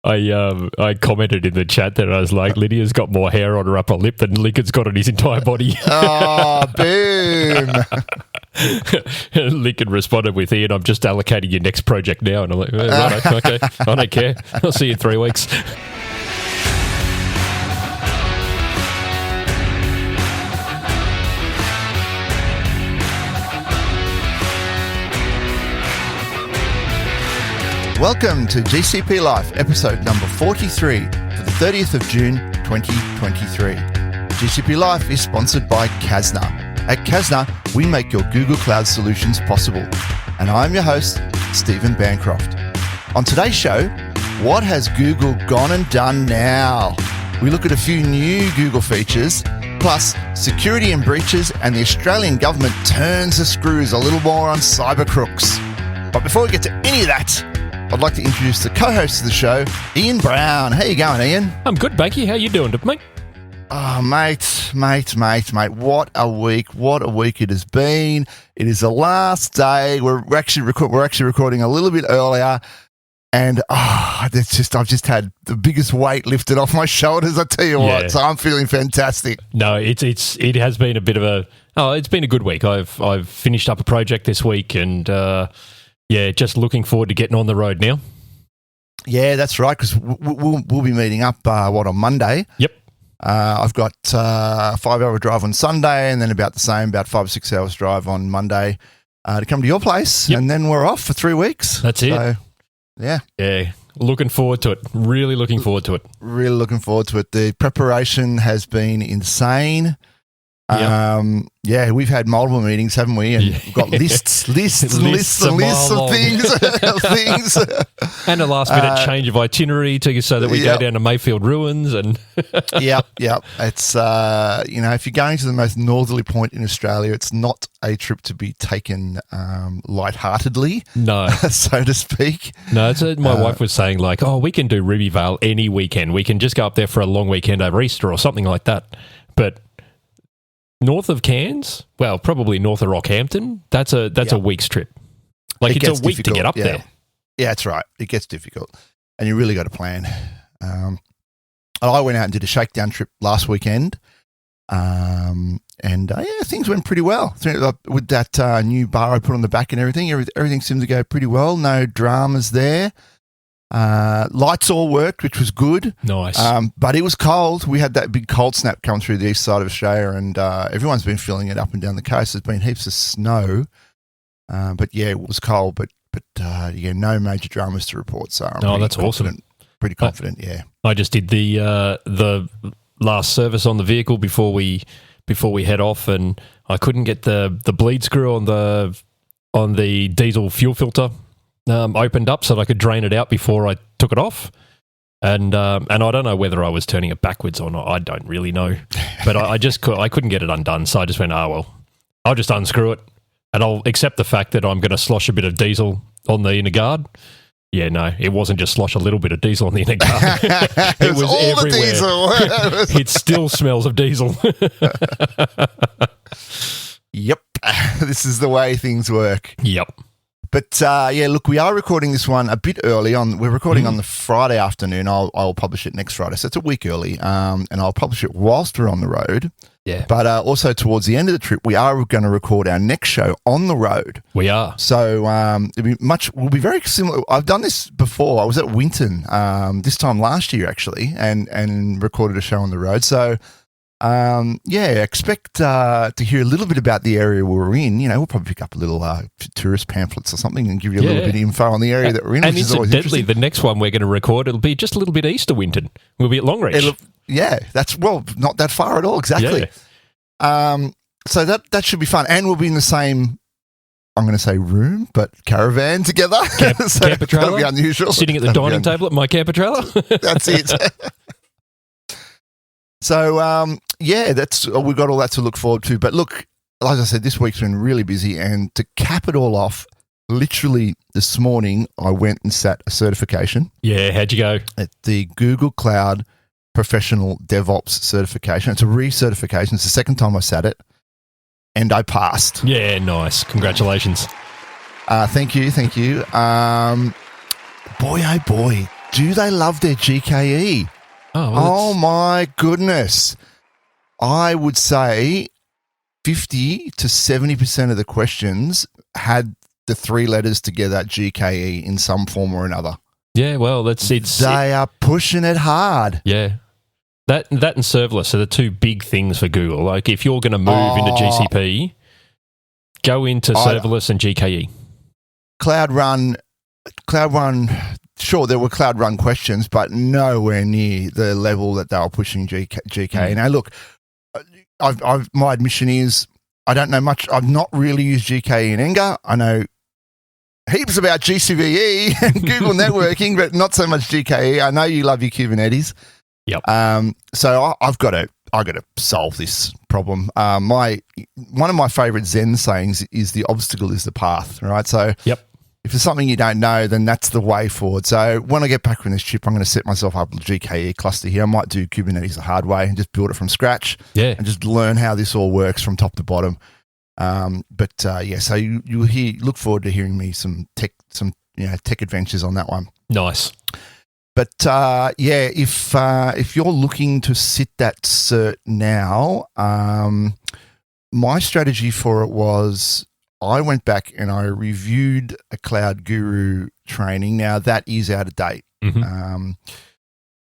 I commented in the chat that I was like, Lydia's got more hair on her upper lip than Lincoln's got on his entire body. Oh, boom. Lincoln responded with, Ian, I'm just allocating your next project now. And I'm like, right, okay, I don't care. I'll see you in 3 weeks. Welcome to GCP Life, episode number 43 for the 30th of June 2023. GCP Life is sponsored by Kasna. At Kasna, we make your Google Cloud solutions possible. And I'm your host, Stephen Bancroft. On today's show, what has Google gone and done now? We look at a few new Google features, plus security and breaches, and the Australian government turns the screws a little more on cyber crooks. But before we get to any of that, I'd like to introduce the co-host of the show, Ian Brown. How you going, Ian? I'm good, Banky. How you doing, mate? Oh, mate. What a week it has been. It is the last day. We're actually recording a little bit earlier. And I've just had the biggest weight lifted off my shoulders, I tell you what. So I'm feeling fantastic. No, it has been a bit of it's been a good week. I've finished up a project this week and just looking forward to getting on the road now. Yeah, that's right, because we'll be meeting up, on Monday? Yep. I've got a 5-hour drive on Sunday and then about the same, about 5 or 6 hours drive on Monday to come to your place. Yep. And then we're off for 3 weeks. That's it. So, yeah. Yeah, looking forward to it. Really looking forward to it. Really looking forward to it. The preparation has been insane. Yep. We've had multiple meetings, haven't we? And we've got lists of things. And a last minute change of itinerary so that we go down to Mayfield Ruins. And Yep. It's, if you're going to the most northerly point in Australia, it's not a trip to be taken lightheartedly. No. So to speak. No, my wife was saying we can do Rubyvale any weekend. We can just go up there for a long weekend over Easter or something like that. But north of Cairns, well, probably north of Rockhampton, that's a week's trip. It's a week to get up there. Yeah, that's right. It gets difficult. And you really got to plan. I went out and did a shakedown trip last weekend. Things went pretty well. With that new bar I put on the back and everything seemed to go pretty well. No dramas there. Lights all worked, which was good. Nice. But it was cold. We had that big cold snap come through the east side of Australia, and everyone's been feeling it up and down the coast. There's been heaps of snow. It was cold, but no major dramas to report. So that's awesome. Pretty confident, yeah. I just did the last service on the vehicle before we head off, and I couldn't get the bleed screw on the diesel fuel filter opened up so that I could drain it out before I took it off. And I don't know whether I was turning it backwards or not. I don't really know. But I couldn't get it undone. So I just went, I'll just unscrew it and I'll accept the fact that I'm going to slosh a bit of diesel on the inner guard. Yeah, no, it wasn't just slosh a little bit of diesel on the inner guard. It was all everywhere. The diesel. It still smells of diesel. Yep. This is the way things work. Yep. But, look, we are recording this one a bit early. We're recording on the Friday afternoon. I'll publish it next Friday, so it's a week early, and I'll publish it whilst we're on the road. Yeah. But also towards the end of the trip, we are going to record our next show on the road. We are. So will be very similar. I've done this before. I was at Winton this time last year, actually, and recorded a show on the road. So expect to hear a little bit about the area we're in. We'll probably pick up a little tourist pamphlets or something and give you a little bit of info on the area that we're in, and which is always interesting. The next one we're going to record, it'll be just a little bit east of Winton. We'll be at Longreach. That's, not that far at all, exactly. Yeah. So that should be fun. And we'll be in the same, I'm going to say room, but caravan together. Camper trailer. That'll be unusual. Sitting at the dining table at my camper trailer. That's it. So, we've got all that to look forward to. But look, like I said, this week's been really busy. And to cap it all off, literally this morning, I went and sat a certification. Yeah, how'd you go? At the Google Cloud Professional DevOps certification. It's a recertification. It's the second time I sat it. And I passed. Yeah, nice. Congratulations. Thank you. Boy, oh boy. do they love their GKE? Oh my goodness. I would say 50 to 70% of the questions had the three letters together, GKE, in some form or another. Yeah, well, they are pushing it hard. Yeah. That and serverless are the two big things for Google. Like if you're going to move into GCP, go into serverless and GKE. Cloud Run, sure, there were Cloud Run questions, but nowhere near the level that they were pushing GKE. Now, look, my admission is I don't know much. I've not really used GKE in Enga. I know heaps about GCVE and Google networking, but not so much GKE. I know you love your Kubernetes. Yep. So I've got to solve this problem. One of my favorite Zen sayings is the obstacle is the path, right? So yep. If there's something you don't know, then that's the way forward. So when I get back from this trip, I'm going to set myself up a GKE cluster here. I might do Kubernetes the hard way and just build it from scratch. Yeah. And just learn how this all works from top to bottom. So you'll look forward to hearing me some tech adventures on that one. Nice. But if you're looking to sit that cert now, my strategy for it was I went back and I reviewed a Cloud Guru training. Now that is out of date. Mm-hmm.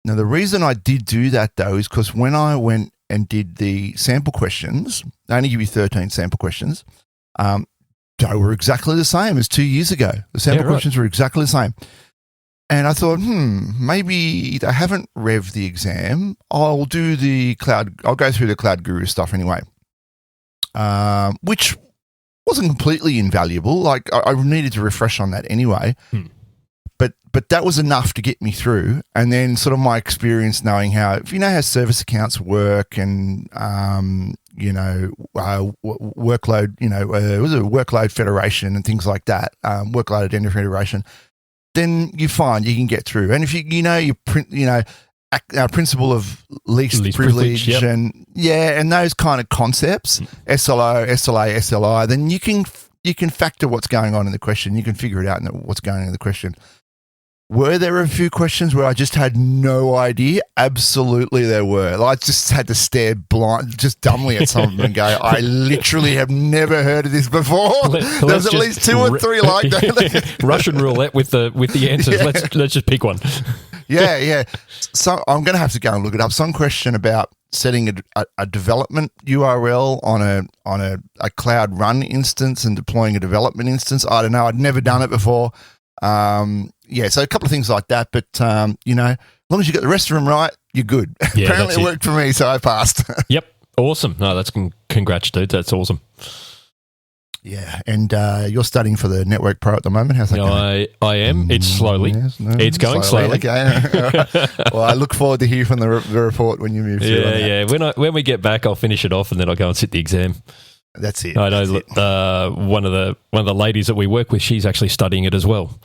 Now the reason I did do that though is because when I went and did the sample questions, they only give you 13 sample questions. They were exactly the same as 2 years ago. The sample questions were exactly the same. And I thought, maybe they haven't revved the exam. I'll go through the Cloud Guru stuff anyway, which wasn't completely invaluable. Like I needed to refresh on that anyway. But that was enough to get me through. And then sort of my experience knowing how service accounts work and, workload, it was a workload federation and things like that, workload identity federation, then you find you can get through. And if principle of least privilege yep. and those kind of concepts, SLO, SLA, SLI, then you can factor what's going on in the question. You can figure it out in what's going on in the question. Were there a few questions where I just had no idea? Absolutely there were. I just had to stare just dumbly at some of them and go, I literally have never heard of this before. There's at least two or three like that. Russian roulette with the answers. Yeah. Let's just pick one. Yeah. So I'm going to have to go and look it up. Some question about setting a development URL on a Cloud Run instance and deploying a development instance. I don't know. I'd never done it before. So a couple of things like that, but as long as you get the rest of them right, you're good. Yeah, apparently it worked for me, so I passed. Yep. Awesome. No, that's congrats, dude. That's awesome. Yeah, and you're studying for the Network Pro at the moment. How's that going? I am. It's slowly. It's going slowly. Okay. Well, I look forward to hear from the report when you move through. Yeah. When we get back, I'll finish it off and then I'll go and sit the exam. That's it. I know one of the ladies that we work with, she's actually studying it as well.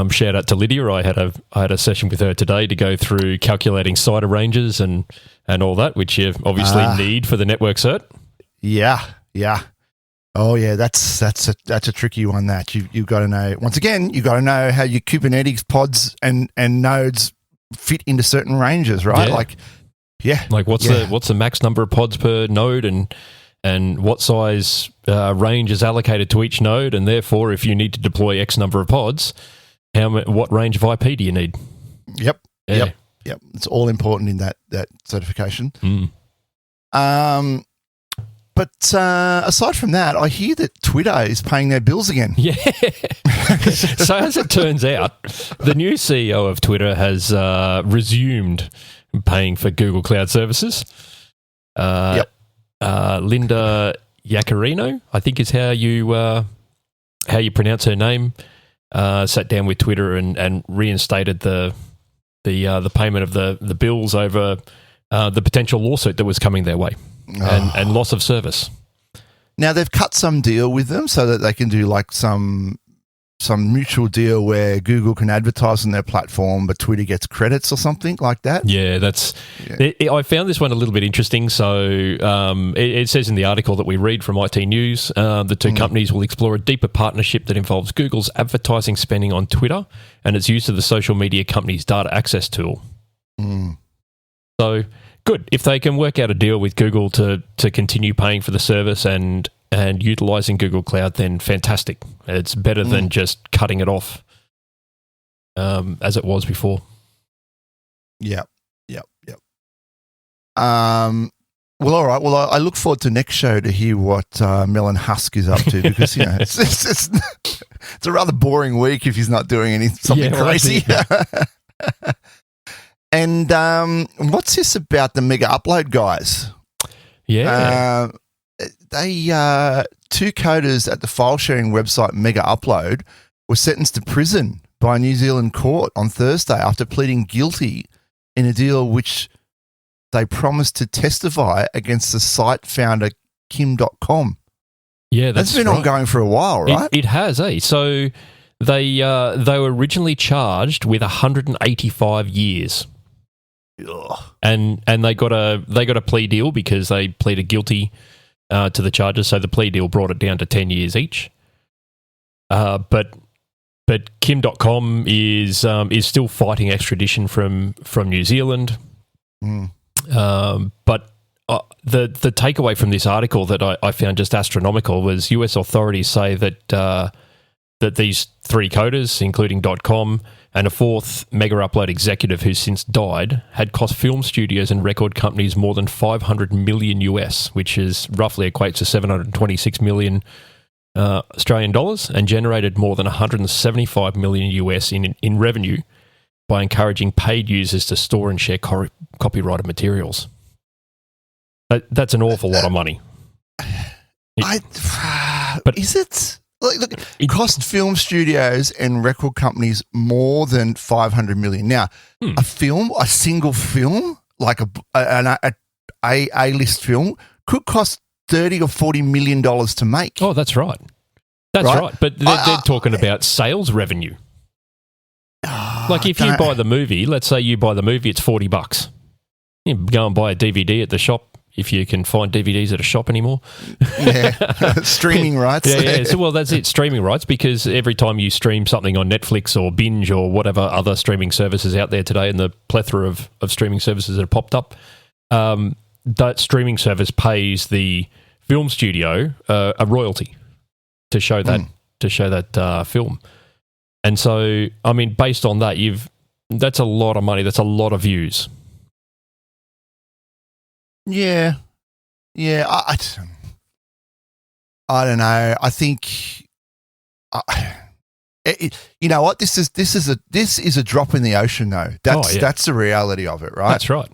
Shout out to Lydia. I had a session with her today to go through calculating CIDR ranges and all that, which you obviously need for the network cert. Yeah. Oh yeah, that's a tricky one. That you've got to know. Once again, you've got to know how your Kubernetes pods and nodes fit into certain ranges, right? Yeah. Like what's the max number of pods per node and what size range is allocated to each node, and therefore, if you need to deploy X number of pods, what range of IP do you need? Yep. It's all important in that certification. But aside from that, I hear that Twitter is paying their bills again. Yeah. So as it turns out, the new CEO of Twitter has resumed paying for Google Cloud Services. Linda Yaccarino, I think is how you pronounce her name. Sat down with Twitter and reinstated the payment of the bills over the potential lawsuit that was coming their way and loss of service. Now they've cut some deal with them so that they can do like some some mutual deal where Google can advertise on their platform, but Twitter gets credits or something like that. Yeah, I found this one a little bit interesting. So it says in the article that we read from IT News, the two companies will explore a deeper partnership that involves Google's advertising spending on Twitter and its use of the social media company's data access tool. So good. If they can work out a deal with Google to continue paying for the service and utilizing Google Cloud, then fantastic. It's better than just cutting it off as it was before. Yep. Well, all right. Well, I look forward to next show to hear what Melon Husk is up to, because it's a rather boring week if he's not doing something crazy. And what's this about the Mega Upload guys? Yeah. They two coders at the file sharing website Mega Upload were sentenced to prison by a New Zealand court on Thursday after pleading guilty in a deal which they promised to testify against the site founder Kim.com. Yeah, that's been ongoing for a while, right? It has, eh? So they were originally charged with 185 years. Ugh. And they got a plea deal because they pleaded guilty to the charges, so the plea deal brought it down to 10 years each. But Kim.com is still fighting extradition from New Zealand. But the takeaway from this article that I found just astronomical was US authorities say that these three coders, including .com and a fourth Mega Upload executive who's since died, had cost film studios and record companies more than $500 million US, which is roughly equates to 726 million Australian dollars, and generated more than 175 million US in revenue by encouraging paid users to store and share copyrighted materials. That's an awful lot of money. But is it? Look, it cost film studios and record companies more than 500 million. Now, a single film, like a list film, could cost $30 or $40 million to make. Oh, that's right. That's right. But they're talking about sales revenue. Like if you buy the movie, let's say you buy the movie, it's $40. You go and buy a DVD at the shop. If you can find DVDs at a shop anymore. Yeah, streaming rights. Yeah. So, well, that's it, streaming rights, because every time you stream something on Netflix or Binge or whatever other streaming services out there today, and the plethora of streaming services that have popped up, that streaming service pays the film studio a royalty to show that film. And so, I mean, based on that, that's a lot of money. That's a lot of views. Yeah. I don't know. I think, you know what? This is a drop in the ocean, though. That's the reality of it, right? That's right.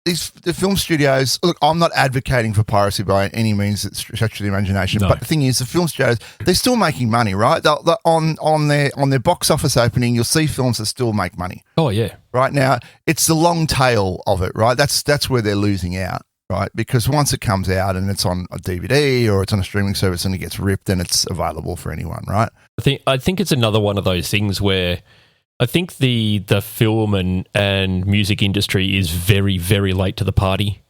The film studios. Look, I'm not advocating for piracy by any means. It's stretch of the imagination. No. But the thing is, the film studios, they're still making money, right? They're on their box office opening, you'll see films that still make money. Oh yeah. Right now, it's the long tail of it, right? That's where they're losing out, right? Because once it comes out and it's on a DVD or it's on a streaming service and it gets ripped, then it's available for anyone, right? I think it's another one of those things where I think the film and music industry is very, very late to the party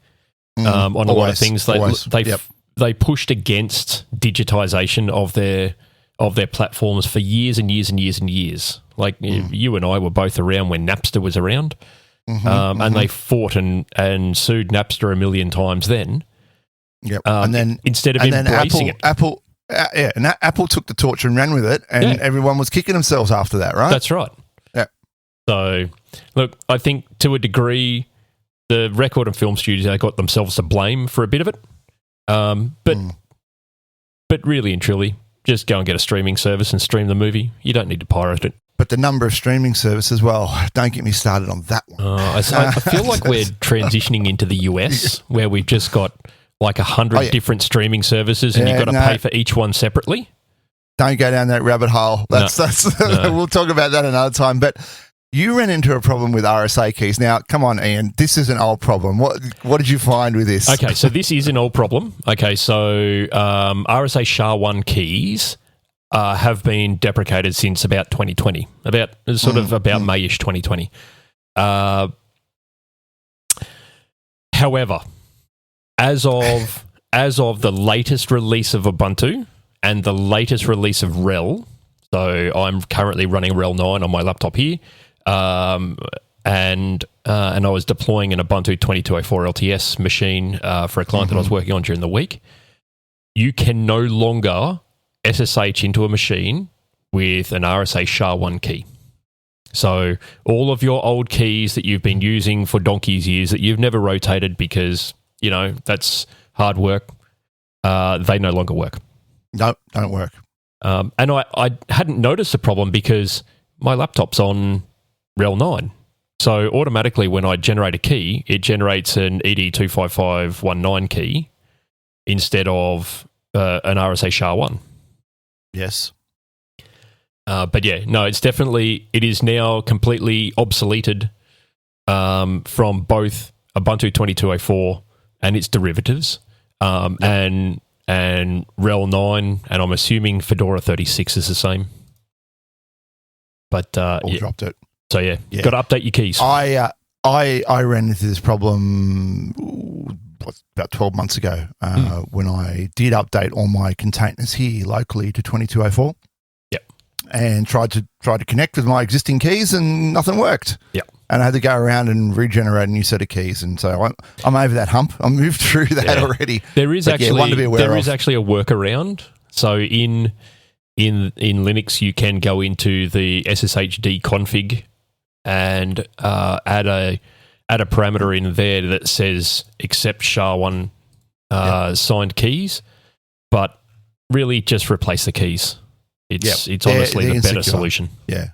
on a lot of things. They pushed against digitization of their platforms for years and years and years and years. Like you and I were both around when Napster was around, and they fought and sued Napster a million times then. Yep. And then instead of embracing it, Apple took the torch and ran with it, and everyone was kicking themselves after that, right? That's right. So, look, I think to a degree, the record and film studios got themselves to blame for a bit of it. But really and truly, just go and get a streaming service and stream the movie. You don't need to pirate it. But the number of streaming services, well, don't get me started on that one. I feel like we're transitioning into the US, where we've just got like 100 different streaming services, and you've got to pay for each one separately. Don't go down that rabbit hole. We'll talk about that another time. But you ran into a problem with RSA keys. Now, come on, Ian. This is an old problem. What did you find with this? Okay, so this is an old problem. Okay, so RSA SHA-1 keys have been deprecated since about 2020, about Mayish 2020. However, as of the latest release of Ubuntu and the latest release of RHEL, so I'm currently running RHEL 9 on my laptop here, and I was deploying an Ubuntu 2204 LTS machine for a client that I was working on during the week. You can no longer SSH into a machine with an RSA SHA-1 key. So all of your old keys that you've been using for donkey's years that you've never rotated because, that's hard work, they no longer work. No, don't work. And I hadn't noticed the problem because my laptop's on RHEL 9. So automatically when I generate a key, it generates an ED25519 key instead of an RSA SHA-1. Yes. But yeah, no, it is now completely obsoleted from both Ubuntu 2204 and its derivatives, and RHEL 9, and I'm assuming Fedora 36 is the same. But dropped it. So yeah, got to update your keys. I ran into this problem about 12 months ago when I did update all my containers here locally to 2204. And tried to connect with my existing keys, and nothing worked. Yeah, and I had to go around and regenerate a new set of keys. And so I'm over that hump. I moved through that already. There is actually a workaround. So in Linux, you can go into the SSHD config and add a parameter in there that says accept SHA-1 signed keys, but really just replace the keys. It's honestly the better solution. Yeah.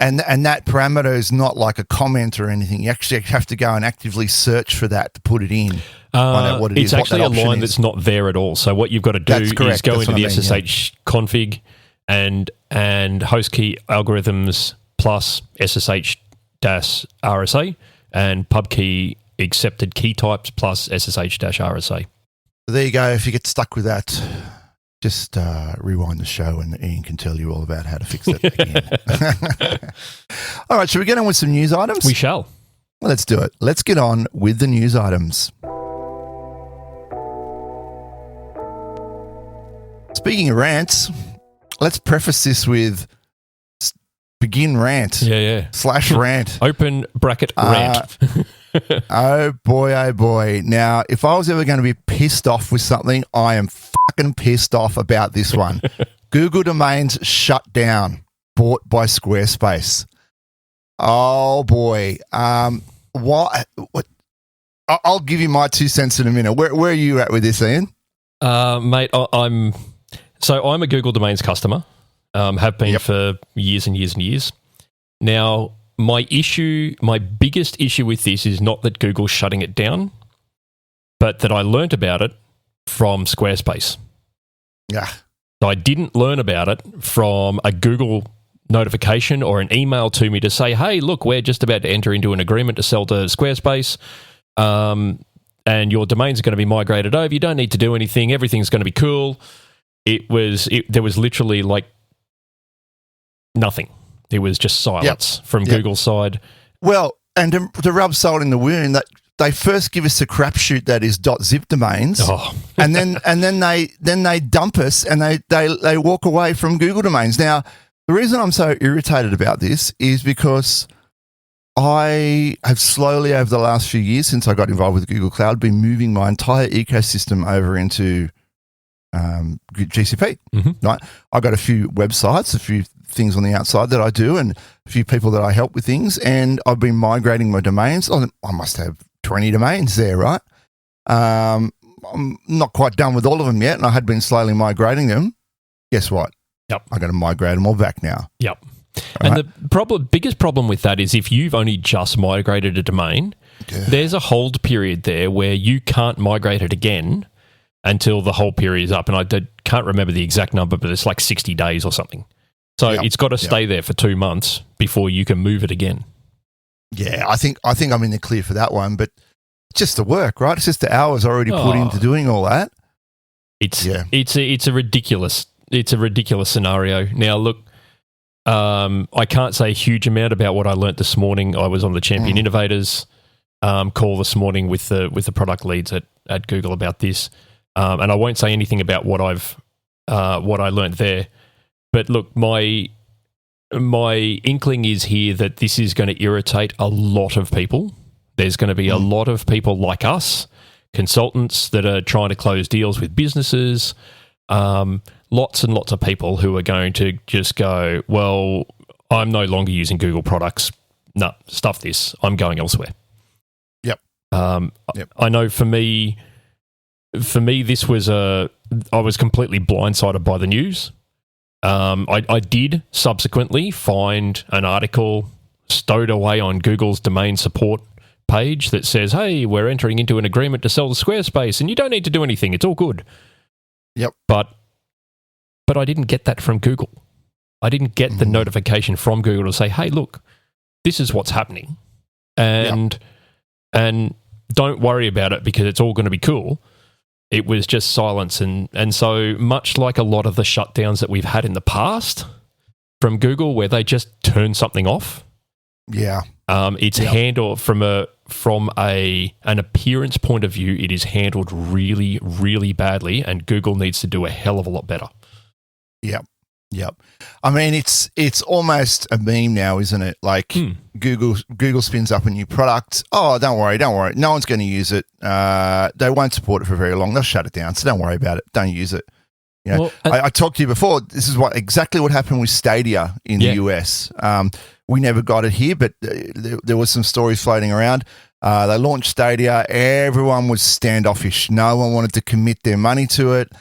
And that parameter is not like a comment or anything. You actually have to go and actively search for that to put it in. Find out what it it's is, actually a line that's not there at all. So what you've got to do is go into the SSH config and host key algorithms plus SSH-RSA and pub key accepted key types plus SSH-RSA. There you go. If you get stuck with that, just rewind the show and Ian can tell you all about how to fix it again. All right, should we get on with some news items? We shall. Well, let's do it. Let's get on with the news items. Speaking of rants, let's preface this with begin rant. / rant. Open bracket rant. Oh boy. Now, if I was ever going to be pissed off with something, I am fucking pissed off about this one. Google Domains shut down, bought by Squarespace. Oh boy. What? I'll give you my 2 cents in a minute. Where are you at with this, Ian? Mate, I'm a Google Domains customer. Have been for years and years and years. Now, my biggest issue with this is not that Google's shutting it down, but that I learnt about it from Squarespace. Yeah. So I didn't learn about it from a Google notification or an email to me to say, hey, look, we're just about to enter into an agreement to sell to Squarespace, and your domains are going to be migrated over. You don't need to do anything. Everything's going to be cool. There was literally like nothing. It was just silence from Google's side. Well, and to rub salt in the wound, that they first give us a crapshoot that is .zip domains, and then they dump us and they walk away from Google Domains. Now, the reason I'm so irritated about this is because I have slowly over the last few years since I got involved with Google Cloud been moving my entire ecosystem over into GCP. Right, I got a few websites, a few things on the outside that I do, and a few people that I help with things, and I've been migrating my domains. I must have 20 domains there, right? I'm not quite done with all of them yet, and I had been slowly migrating them. Guess what? Yep. I got to migrate them all back now. Yep. And the biggest problem with that is if you've only just migrated a domain, there's a hold period there where you can't migrate it again until the whole period is up. And I can't remember the exact number, but it's like 60 days or something. So it's got to stay there for 2 months before you can move it again. Yeah, I think I'm in the clear for that one, but it's just the work, right? It's just the hours already put into doing all that. It's a ridiculous it's a ridiculous scenario. Now, look, I can't say a huge amount about what I learnt this morning. I was on the Champion Innovators call this morning with the product leads at Google about this, and I won't say anything about what I learnt there. But look, my inkling is here that this is going to irritate a lot of people. There's going to be a lot of people like us, consultants that are trying to close deals with businesses, lots and lots of people who are going to just go, well, I'm no longer using Google products. No, stuff this. I'm going elsewhere. Yep. I know for me, this was I was completely blindsided by the news. I did subsequently find an article stowed away on Google's domain support page that says, hey, we're entering into an agreement to sell to Squarespace and you don't need to do anything. It's all good. Yep. But I didn't get that from Google. I didn't get the notification from Google to say, hey, look, this is what's happening. And don't worry about it because it's all going to be cool. It was just silence. And so much like a lot of the shutdowns that we've had in the past from Google where they just turn something off. Yeah. It's handled from an appearance point of view, it is handled really, really badly, and Google needs to do a hell of a lot better. Yep. I mean, it's almost a meme now, isn't it? Like Google spins up a new product. Oh, don't worry. No one's going to use it. They won't support it for very long. They'll shut it down. So don't worry about it. Don't use it. You know, I talked to you before. This is exactly what happened with Stadia in the US. We never got it here, but there was some stories floating around. They launched Stadia. Everyone was standoffish. No one wanted to commit their money to it.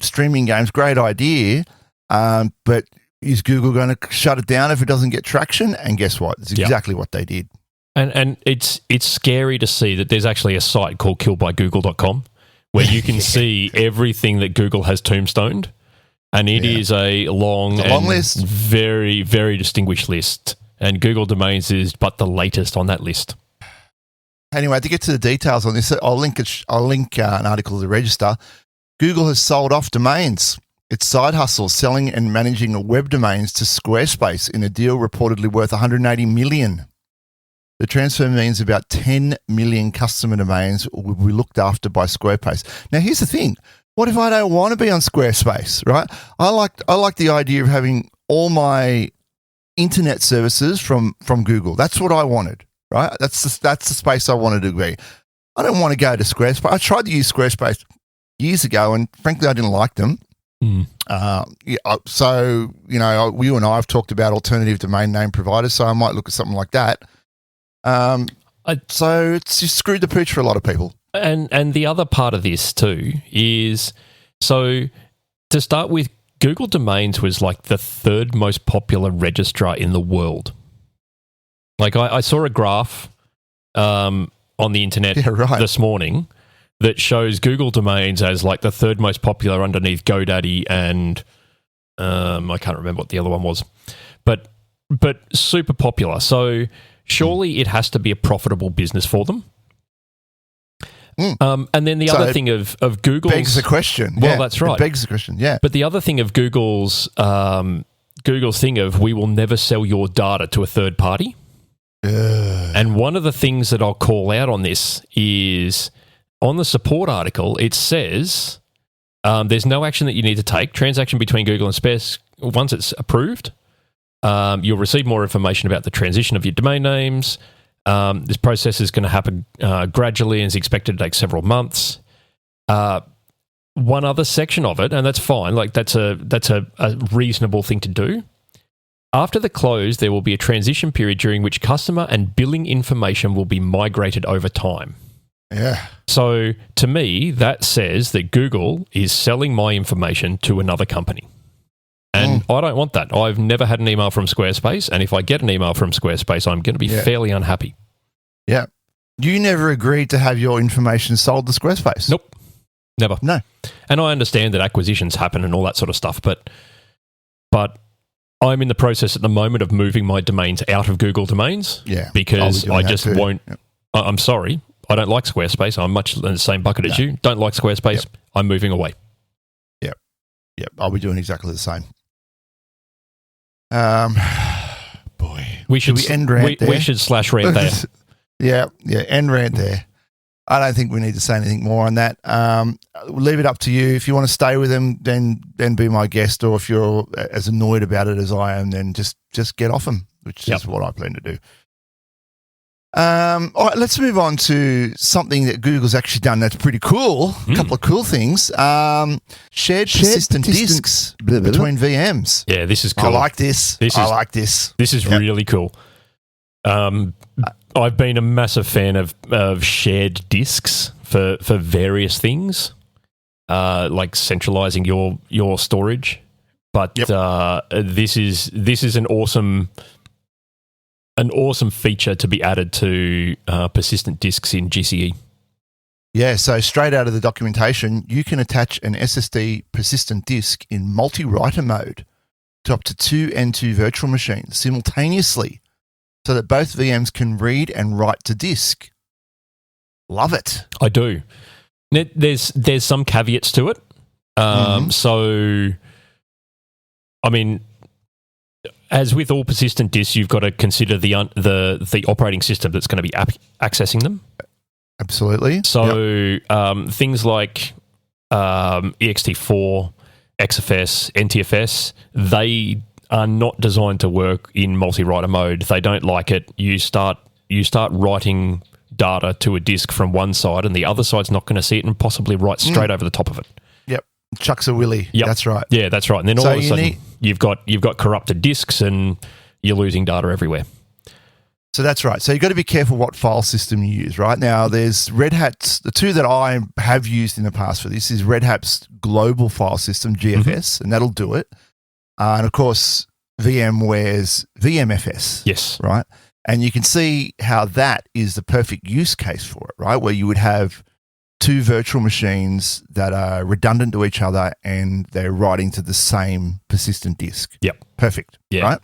Streaming games, great idea. But is Google going to shut it down if it doesn't get traction? And guess what? It's exactly what they did. And it's scary to see that there's actually a site called killedbygoogle.com where you can see everything that Google has tombstoned. And it is a long list. Very, very distinguished list. And Google Domains is but the latest on that list. Anyway, to get to the details on this, I'll link an article to the Register. Google has sold off domains. Its side hustle, selling and managing web domains to Squarespace in a deal reportedly worth $180 million. The transfer means about 10 million customer domains will be looked after by Squarespace. Now, here's the thing. What if I don't want to be on Squarespace, right? I like the idea of having all my internet services from Google. That's what I wanted, right? That's the space I wanted to be. I don't want to go to Squarespace. I tried to use Squarespace years ago, and frankly, I didn't like them. So, you know, you and I have talked about alternative domain name providers, so I might look at something like that. So it's just screwed the pooch for a lot of people. And the other part of this too is, so to start with, Google Domains was like the third most popular registrar in the world. Like I saw a graph on the internet this morning that shows Google Domains as like the third most popular underneath GoDaddy and I can't remember what the other one was, but super popular. So surely it has to be a profitable business for them. And then the other thing of Google's... begs the question. Well, that's right. It begs the question, yeah. But the other thing of Google's thing of we will never sell your data to a third party. And one of the things that I'll call out on this is on the support article, it says there's no action that you need to take. Transaction between Google and Squarespace, once it's approved, you'll receive more information about the transition of your domain names. This process is going to happen gradually and is expected to take several months. One other section of it, and that's fine, like that's a reasonable thing to do. After the close, there will be a transition period during which customer and billing information will be migrated over time. Yeah. So to me, that says that Google is selling my information to another company. And I don't want that. I've never had an email from Squarespace, and if I get an email from Squarespace, I'm going to be fairly unhappy. Yeah. You never agreed to have your information sold to Squarespace? Nope. Never. No. And I understand that acquisitions happen and all that sort of stuff, but I'm in the process at the moment of moving my domains out of Google Domains because I just won't. Yep. I'm sorry. I don't like Squarespace. I'm much in the same bucket as you. Don't like Squarespace. Yep. I'm moving away. Yep. Yep, I'll be doing exactly the same. Boy, We should end rant there? we should slash rant there. yeah, end rant there. I don't think we need to say anything more on that. Leave it up to you. If you want to stay with them, then be my guest, or if you're as annoyed about it as I am, then just get off them, which is what I plan to do. All right, let's move on to something that Google's actually done that's pretty cool. A couple of cool things. Shared persistent disks between VMs. Yeah, this is cool. I like this. I like this. This is really cool. I've been a massive fan of shared disks for various things, like centralizing your storage. But this is an awesome feature to be added to persistent disks in GCE. Yeah, so straight out of the documentation, you can attach an SSD persistent disk in multi-writer mode to up to 2 N2 virtual machines simultaneously, so that both VMs can read and write to disk. Love it. I do. There's some caveats to it. So, I mean, as with all persistent disks, you've got to consider the operating system that's going to be accessing them. Absolutely. So things like ext4, XFS, NTFS, they are not designed to work in multi-writer mode. They don't like it. You start writing data to a disk from one side, and the other side's not going to see it and possibly write straight over the top of it. Yep. Chucks a willy. Yep. That's right. Yeah, that's right. And then all of a sudden, you've got corrupted disks and you're losing data everywhere. So that's right. So you've got to be careful what file system you use, right? Now, there's Red Hat's, the two that I have used in the past for this is Red Hat's global file system, GFS, and that'll do it. And of course, VMware's VMFS. Yes. Right? And you can see how that is the perfect use case for it, right? Where you would have two virtual machines that are redundant to each other and they're writing to the same persistent disk. Yep. Perfect. Yeah. Right?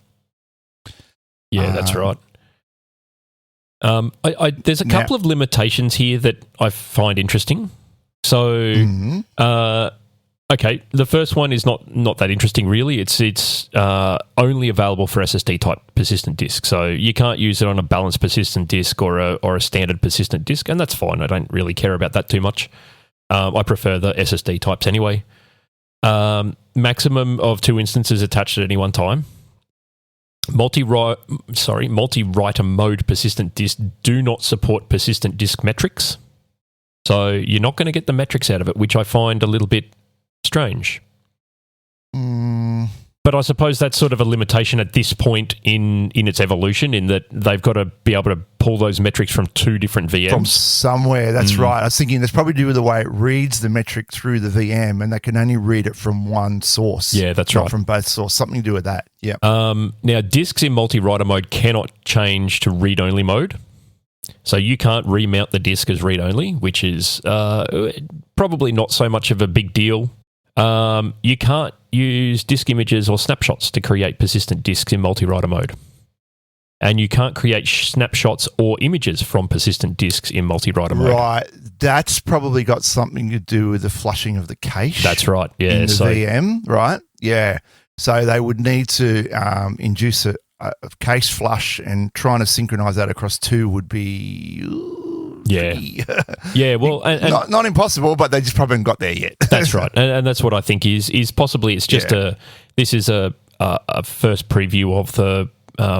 Yeah, that's right. There's a couple of limitations here that I find interesting. So, okay, the first one is not that interesting really. It's only available for SSD type persistent disk, so you can't use it on a balanced persistent disk or a standard persistent disk, and that's fine. I don't really care about that too much. I prefer the SSD types anyway. Maximum of 2 instances attached at any one time. Multi-writer mode persistent disks do not support persistent disk metrics. So you're not going to get the metrics out of it, which I find a little bit strange. But I suppose that's sort of a limitation at this point in its evolution, in that they've got to be able to pull those metrics from 2 different VMs. From somewhere, that's right. I was thinking that's probably due to the way it reads the metric through the VM, and they can only read it from one source. Yeah, that's not right. from both sources. Something to do with that. Yeah. Now, disks in multi-writer mode cannot change to read-only mode. So you can't remount the disk as read-only, which is probably not so much of a big deal. You can't use disk images or snapshots to create persistent disks in multi-writer mode. And you can't create snapshots or images from persistent disks in multi-writer mode. Right. That's probably got something to do with the flushing of the cache. That's right. Yeah. In the VM, right? Yeah. So they would need to induce a cache flush, and trying to synchronize that across 2 would be... Yeah, well... And not impossible, but they just probably haven't got there yet. That's right. And that's what I think is possibly it's just this is a first preview of the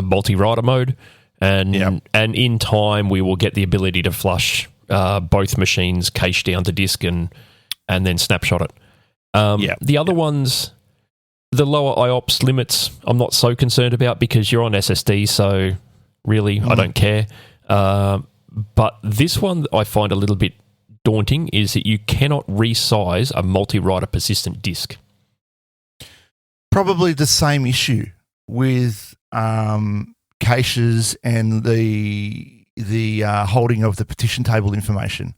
multi-writer mode, and in time we will get the ability to flush both machines' cache down to disk and then snapshot it. The other ones, the lower IOPS limits, I'm not so concerned about because you're on SSD, so really I don't care. But this one I find a little bit daunting is that you cannot resize a multi-writer persistent disk. Probably the same issue with caches and the holding of the partition table information.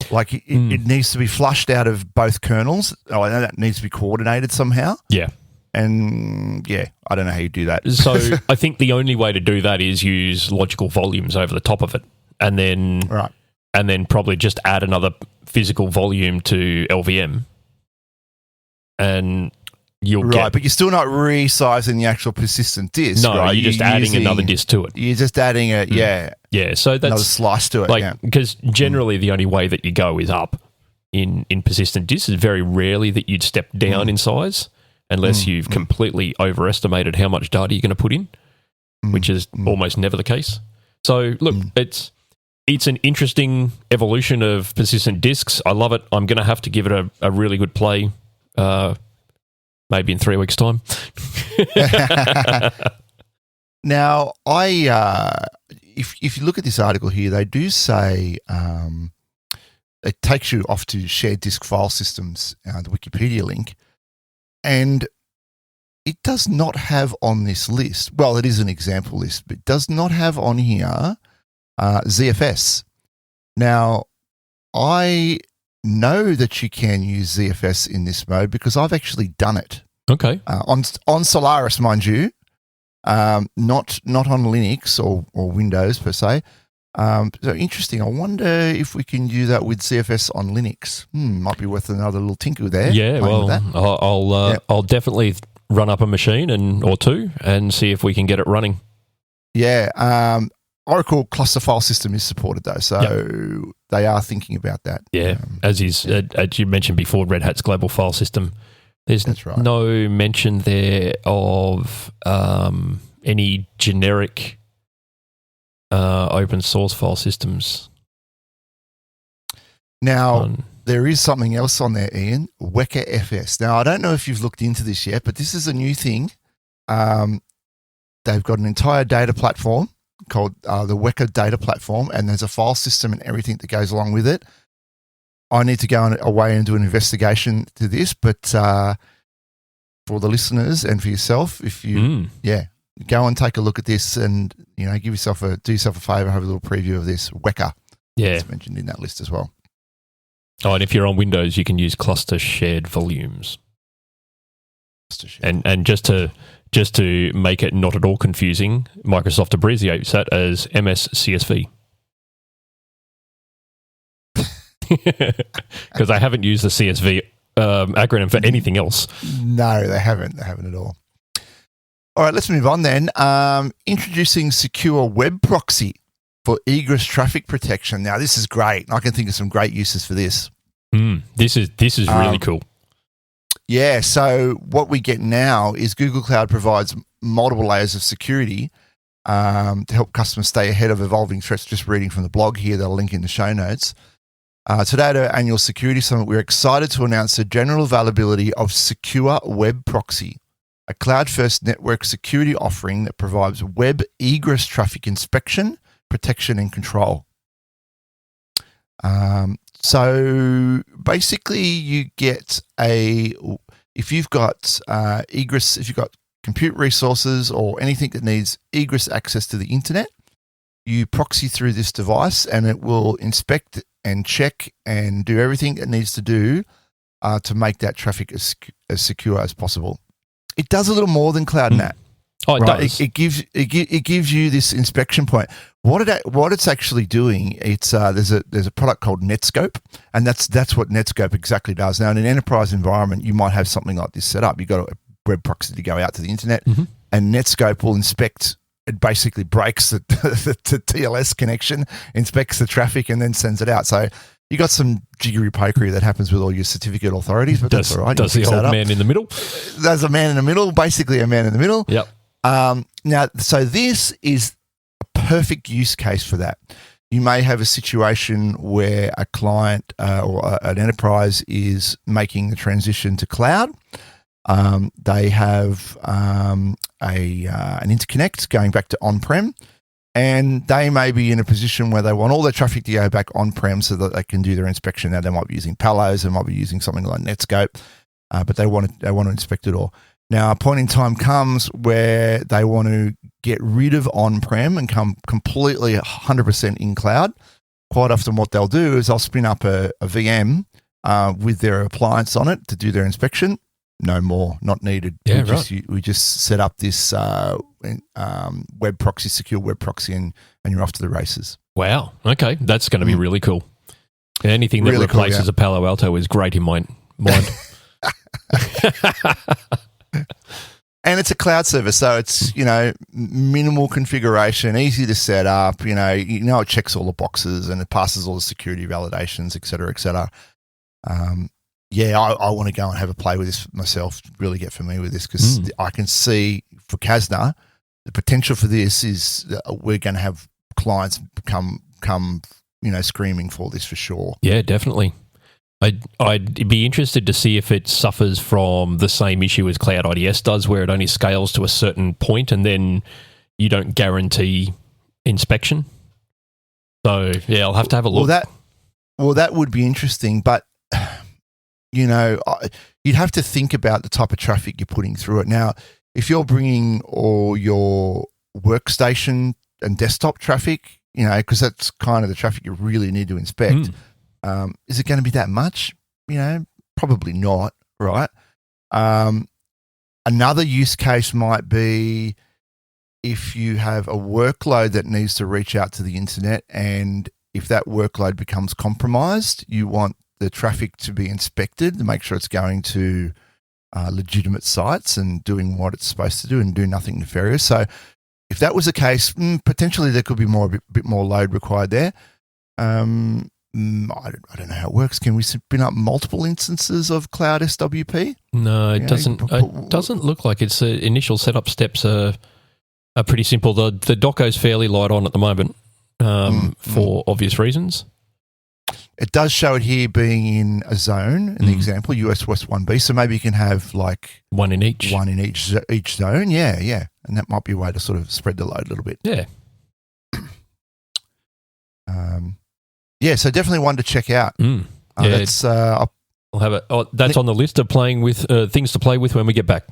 Like it needs to be flushed out of both kernels. Oh, I know that needs to be coordinated somehow. Yeah. And I don't know how you do that. So I think the only way to do that is use logical volumes over the top of it. And then probably just add another physical volume to LVM. And you'll Right, get. but you're still not resizing the actual persistent disk. No, right? you're just adding another disk to it. You're just adding Yeah, so another that's slice to it. like because generally the only way that you go is up in persistent disks. It's very rarely that you'd step down in size unless you've completely overestimated how much data you're going to put in, which is almost never the case. So look, it's an interesting evolution of persistent disks. I love it. I'm going to have to give it a really good play. Maybe in 3 weeks' time. Now, if you look at this article here, they do say it takes you off to shared disk file systems, the Wikipedia link, and it does not have on this list. Well, it is an example list, but it does not have on here ZFS. Now, I know that you can use ZFS in this mode because I've actually done it. Okay. On Solaris, mind you, not on Linux or Windows per se. So interesting. I wonder if we can do that with ZFS on Linux. Might be worth another little tinker there. Yeah, well, I'll definitely run up a machine or two and see if we can get it running. Yeah. Oracle cluster file system is supported though, so they are thinking about that. Yeah, as you mentioned before, Red Hat's global file system. There's no mention there of any generic open source file systems. Now, there is something else on there, Ian, Weka FS. Now, I don't know if you've looked into this yet, but this is a new thing. They've got an entire data platform called the Weka Data Platform, and there's a file system and everything that goes along with it. I need to go away and do an investigation to this, but for the listeners and for yourself, if you go and take a look at this and do yourself a favor, have a little preview of this Weka. Yeah, it's mentioned in that list as well. Oh, and if you're on Windows, you can use cluster shared volumes. And just to make it not at all confusing, Microsoft abbreviates that as MSCSV. Because I haven't used the CSV acronym for anything else. No, they haven't. They haven't at all. All right, let's move on then. Introducing secure web proxy for egress traffic protection. Now, this is great. I can think of some great uses for this. This is really cool. Yeah, so what we get now is Google Cloud provides multiple layers of security to help customers stay ahead of evolving threats. Just reading from the blog here, they'll link in the show notes. Today at our annual security summit, we're excited to announce the general availability of Secure Web Proxy, a cloud-first network security offering that provides web egress traffic inspection, protection, and control. So basically you get if you've got egress, if you've got compute resources or anything that needs egress access to the internet, you proxy through this device and it will inspect and check and do everything it needs to do to make that traffic as secure as possible. It does a little more than CloudNet. Oh, it does. It gives you this inspection point. What it's actually doing, it's there's a product called Netscope, and that's what Netscope exactly does. Now, in an enterprise environment, you might have something like this set up. You've got a web proxy to go out to the internet, and Netscope will inspect. It basically breaks the TLS connection, inspects the traffic, and then sends it out. So you got some jiggery pokery that happens with all your certificate authorities, but that's all right. Does the old man in the middle? There's a man in the middle, basically a man in the middle. Yep. Now, so this is a perfect use case for that. You may have a situation where a client or an enterprise is making the transition to cloud. They have an interconnect going back to on-prem, and they may be in a position where they want all their traffic to go back on-prem so that they can do their inspection. Now, they might be using Palos, they might be using something like Netscope, but they want to inspect it all. Now, a point in time comes where they want to get rid of on-prem and come completely 100% in cloud. Quite often what they'll do is they'll spin up a VM with their appliance on it to do their inspection. No more, not needed. Yeah, we just set up this web proxy, secure web proxy, and you're off to the races. Wow. Okay. That's going to be really cool. Anything that replaces a Palo Alto is great in my mind. And it's a cloud service, so it's, minimal configuration, easy to set up, it checks all the boxes and it passes all the security validations, et cetera, et cetera. I want to go and have a play with this myself, really get familiar with this, because I can see for Kasna, the potential for this is we're going to have clients come screaming for this for sure. Yeah, definitely. I'd be interested to see if it suffers from the same issue as Cloud IDS does, where it only scales to a certain point and then you don't guarantee inspection. So, yeah, I'll have to have a look. Well, that would be interesting, but, you'd have to think about the type of traffic you're putting through it. Now, if you're bringing all your workstation and desktop traffic, because that's kind of the traffic you really need to inspect, is it going to be that much? Probably not, right? Another use case might be if you have a workload that needs to reach out to the internet, and if that workload becomes compromised, you want the traffic to be inspected to make sure it's going to legitimate sites and doing what it's supposed to do and do nothing nefarious. So if that was the case, potentially there could be a bit more load required there. I don't know how it works. Can we spin up multiple instances of Cloud SWP? No, it doesn't. It doesn't look like its initial setup steps are pretty simple. The Docko's fairly light on at the moment for obvious reasons. It does show it here being in a zone in the example, US West 1B. So maybe you can have like one in each zone. Yeah, and that might be a way to sort of spread the load a little bit. Yeah. Yeah, so definitely one to check out. That's I'll have it. That's on the list of playing with things to play with when we get back.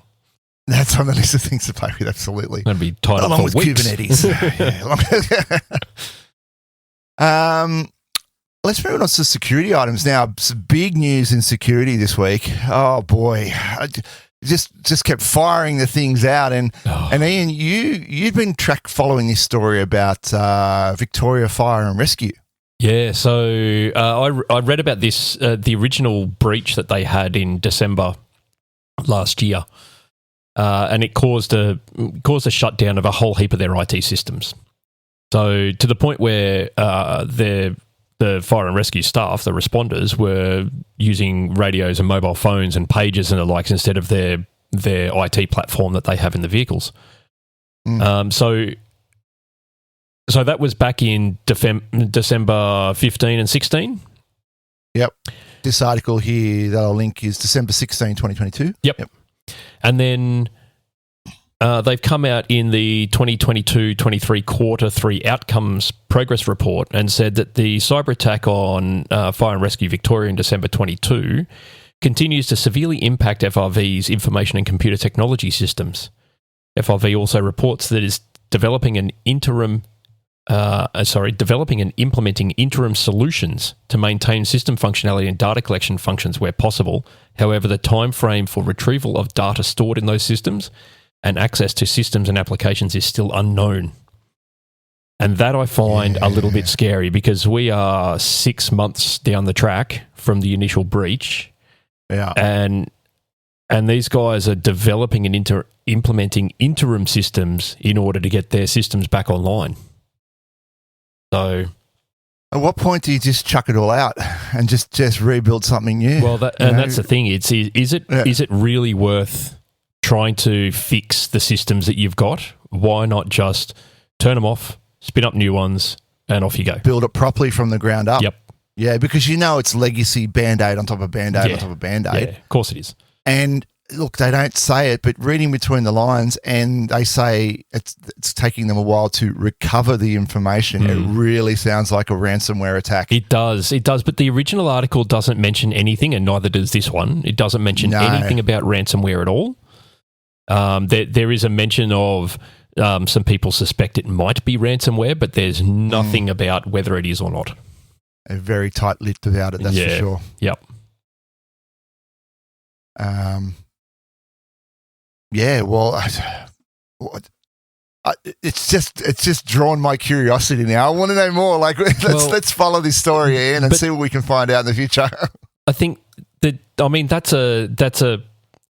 That's on the list of things to play with. Absolutely, going to be tied along up with for weeks. Kubernetes. Let's move on to security items now. Some big news in security this week. Oh boy, I just kept firing the things out. And Ian, you've been following this story about Victoria Fire and Rescue. Yeah, so I read about this, the original breach that they had in December last year, and it caused a shutdown of a whole heap of their IT systems. So to the point where the fire and rescue staff, the responders, were using radios and mobile phones and pagers and the likes instead of their IT platform that they have in the vehicles. So that was back in December 15 and 16? Yep. This article here that I'll link is December 16, 2022. Yep. And then they've come out in the 2022-23 Quarter 3 Outcomes Progress Report and said that the cyber attack on Fire and Rescue Victoria in December 22 continues to severely impact FRV's information and computer technology systems. FRV also reports that it is developing and implementing interim solutions to maintain system functionality and data collection functions where possible. However, the time frame for retrieval of data stored in those systems and access to systems and applications is still unknown. And that I find a little bit scary because we are 6 months down the track from the initial breach. Yeah. And these guys are developing and implementing interim systems in order to get their systems back online. So, at what point do you just chuck it all out and just rebuild something new? Well, that's the thing. Is it really worth trying to fix the systems that you've got? Why not just turn them off, spin up new ones, and off you go? Build it properly from the ground up. Yep. Yeah, because it's legacy Band-Aid on top of Band-Aid on top of Band-Aid. Yeah, of course it is. And look, they don't say it, but reading between the lines, and they say it's taking them a while to recover the information. It really sounds like a ransomware attack. It does. But the original article doesn't mention anything, and neither does this one. It doesn't mention anything about ransomware at all. There is a mention of some people suspect it might be ransomware, but there's nothing about whether it is or not. They're very tight-lipped about it, that's for sure. Yep. Yeah, well, it's just drawn my curiosity now. I want to know more. Like, let's follow this story, Ian, and see what we can find out in the future. I think that's a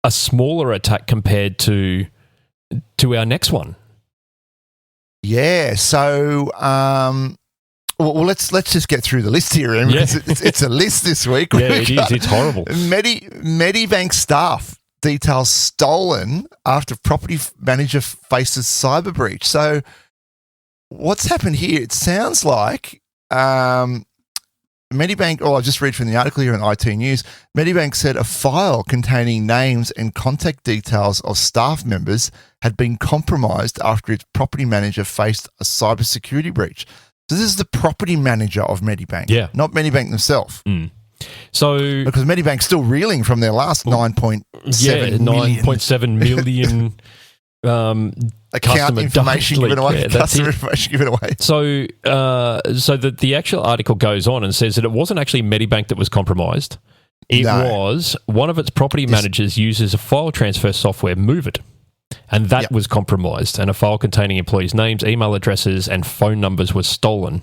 smaller attack compared to to our next one. Yeah. So, well, let's just get through the list here, Em, because it's a list this week. Yeah, it is. It's horrible. Medibank staff details stolen after property manager faces cyber breach. So, what's happened here? It sounds like Medibank, I just read from the article here in IT News, Medibank said a file containing names and contact details of staff members had been compromised after its property manager faced a cybersecurity breach. So this is the property manager of Medibank, not Medibank themselves. Mm. So because Medibank's still reeling from their last 9.7 million account information given away, customer information given away. So, the actual article goes on and says that it wasn't actually Medibank that was compromised. It was one of its property managers uses a file transfer software, MoveIt, and that was compromised. And a file containing employees' names, email addresses, and phone numbers was stolen.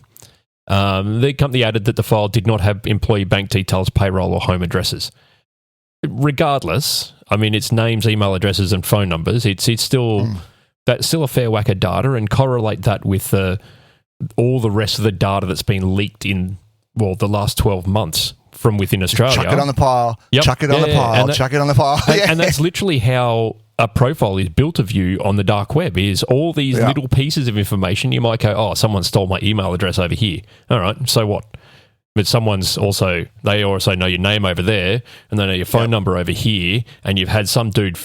The company added that the file did not have employee bank details, payroll, or home addresses. Regardless, I mean, it's names, email addresses, and phone numbers. It's still that's still a fair whack of data, and correlate that with all the rest of the data that's been leaked in the last 12 months from within Australia. Chuck it on the pile. Chuck it on the pile. Chuck it on the pile. And that's literally how a profile is built of you on the dark web. Is all these little pieces of information. You might go, oh, someone stole my email address over here. All right, so what? But they also know your name over there, and they know your phone number over here, and you've had some dude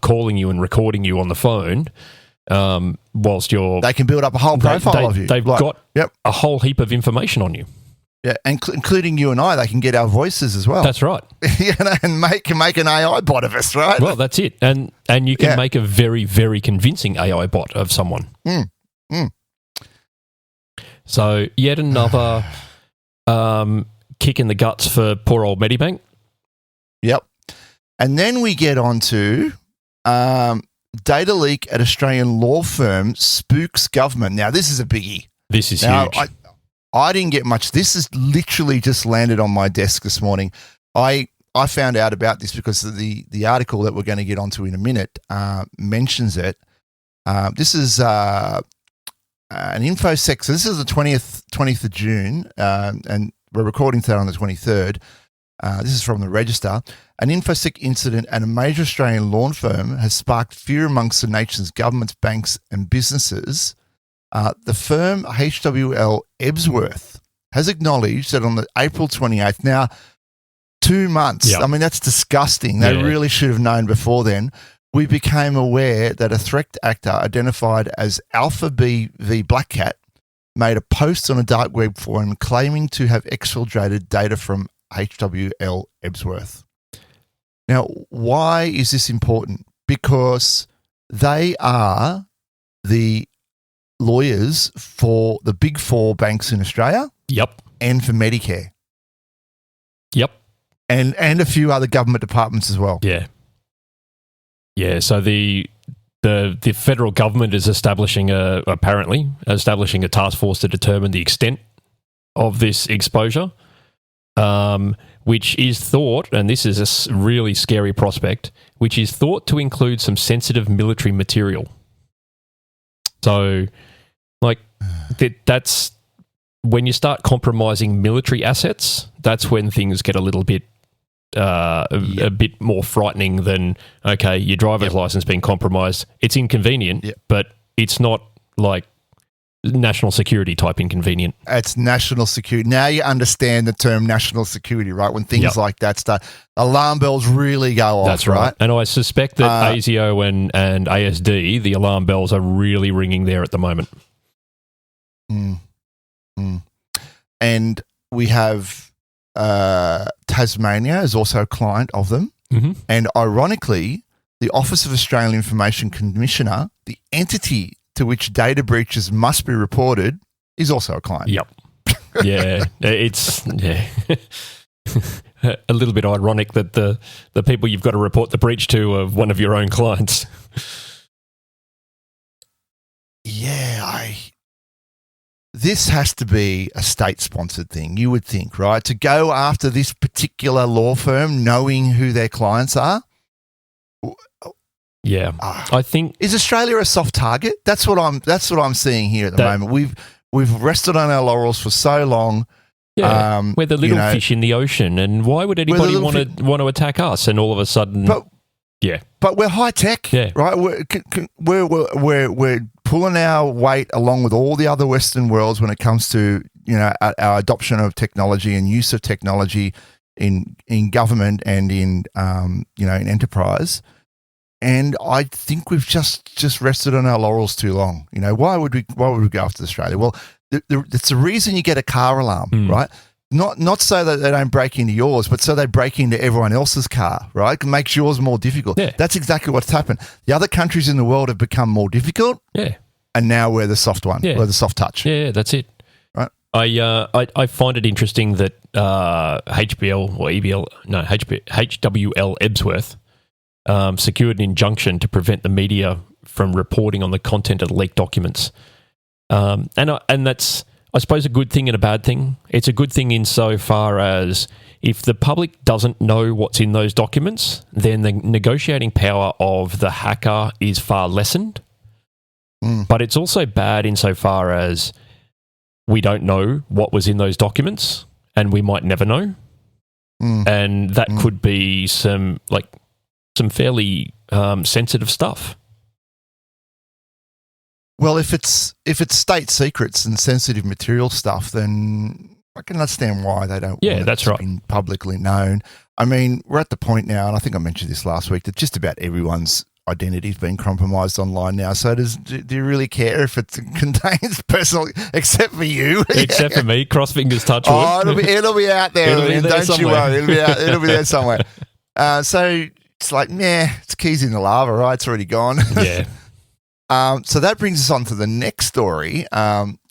calling you and recording you on the phone whilst you're... They can build up a whole profile of you. They've got a whole heap of information on you. Yeah, including you and I. They can get our voices as well. That's right. And make an AI bot of us, right? Well, that's it. And you can make a very, very convincing AI bot of someone. So yet another... kick in the guts for poor old Medibank. Yep. And then we get on to data leak at Australian law firm spooks government. Now, this is a biggie. This is huge. I didn't get much. This has literally just landed on my desk this morning. I found out about this because the article that we're going to get onto in a minute mentions it. This is... an InfoSec, so this is the 20th of June, and we're recording today on the 23rd. This is from the Register. An InfoSec incident at a major Australian law firm has sparked fear amongst the nation's governments, banks and businesses. The firm HWL Ebsworth has acknowledged that on the April 28th, now 2 months, I mean, that's disgusting. They really should have known before then. We became aware that a threat actor identified as Alpha B v Black Cat made a post on a dark web forum claiming to have exfiltrated data from HWL Ebsworth. Now, why is this important? Because they are the lawyers for the big four banks in Australia. Yep. And for Medicare. Yep. And a few other government departments as well. Yeah. Yeah, so the federal government is apparently establishing a task force to determine the extent of this exposure, which is thought, and this is a really scary prospect, which is thought to include some sensitive military material. So, that's when you start compromising military assets, that's when things get a little bit a bit more frightening than, okay, your driver's license being compromised. It's inconvenient, but it's not like national security type inconvenient. It's national security. Now you understand the term national security, right? When things like that start, alarm bells really go off. That's right. And I suspect that ASIO and ASD, the alarm bells are really ringing there at the moment. And we have Tasmania is also a client of them. Mm-hmm. And ironically, the Office of Australian Information Commissioner, the entity to which data breaches must be reported, is also a client. Yep. Yeah. It's a little bit ironic that the people you've got to report the breach to are one of your own clients. This has to be a state-sponsored thing, you would think, right? To go after this particular law firm knowing who their clients are. Yeah, I think is Australia a soft target? That's what I'm seeing here at the moment. We've rested on our laurels for so long. Yeah, we're the little fish in the ocean, and why would anybody want to attack us? And all of a sudden, but we're high tech, right? We're pulling our weight along with all the other Western worlds when it comes to our adoption of technology and use of technology in government and in in enterprise. And I think we've just rested on our laurels too long. Why would we go after Australia? Well, it's the reason you get a car alarm, right? Not so that they don't break into yours, but so they break into everyone else's car, right? It makes yours more difficult. Yeah. That's exactly what's happened. The other countries in the world have become more difficult. Yeah. And now we're the soft one. Yeah. We're the soft touch. Yeah, that's it. Right. I find it interesting that HWL Ebsworth secured an injunction to prevent the media from reporting on the content of the leaked documents. And that's, I suppose, a good thing and a bad thing. It's a good thing insofar as if the public doesn't know what's in those documents, then the negotiating power of the hacker is far lessened. But it's also bad insofar as we don't know what was in those documents and we might never know. And that could be some fairly sensitive stuff. Well, if it's state secrets and sensitive material stuff, then I can understand why they don't want it to be publicly known. I mean, we're at the point now, and I think I mentioned this last week, that just about everyone's identity's been compromised online now. So do you really care if it contains personal, except for you? Except for me, cross fingers, touch wood. Oh, it'll be out there. Don't you worry, it'll be there somewhere. So it's like, it's keys in the lava, right? It's already gone. Yeah. So that brings us on to the next story,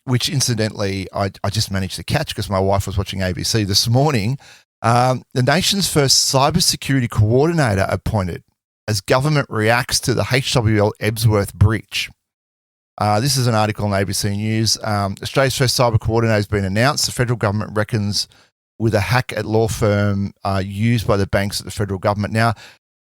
which incidentally I just managed to catch because my wife was watching ABC this morning. The nation's first cybersecurity coordinator appointed as government reacts to the HWL Ebsworth breach. This is an article on ABC News. Australia's first cyber coordinator has been announced. The federal government reckons with a hack at law firm used by the banks at the federal government. Now,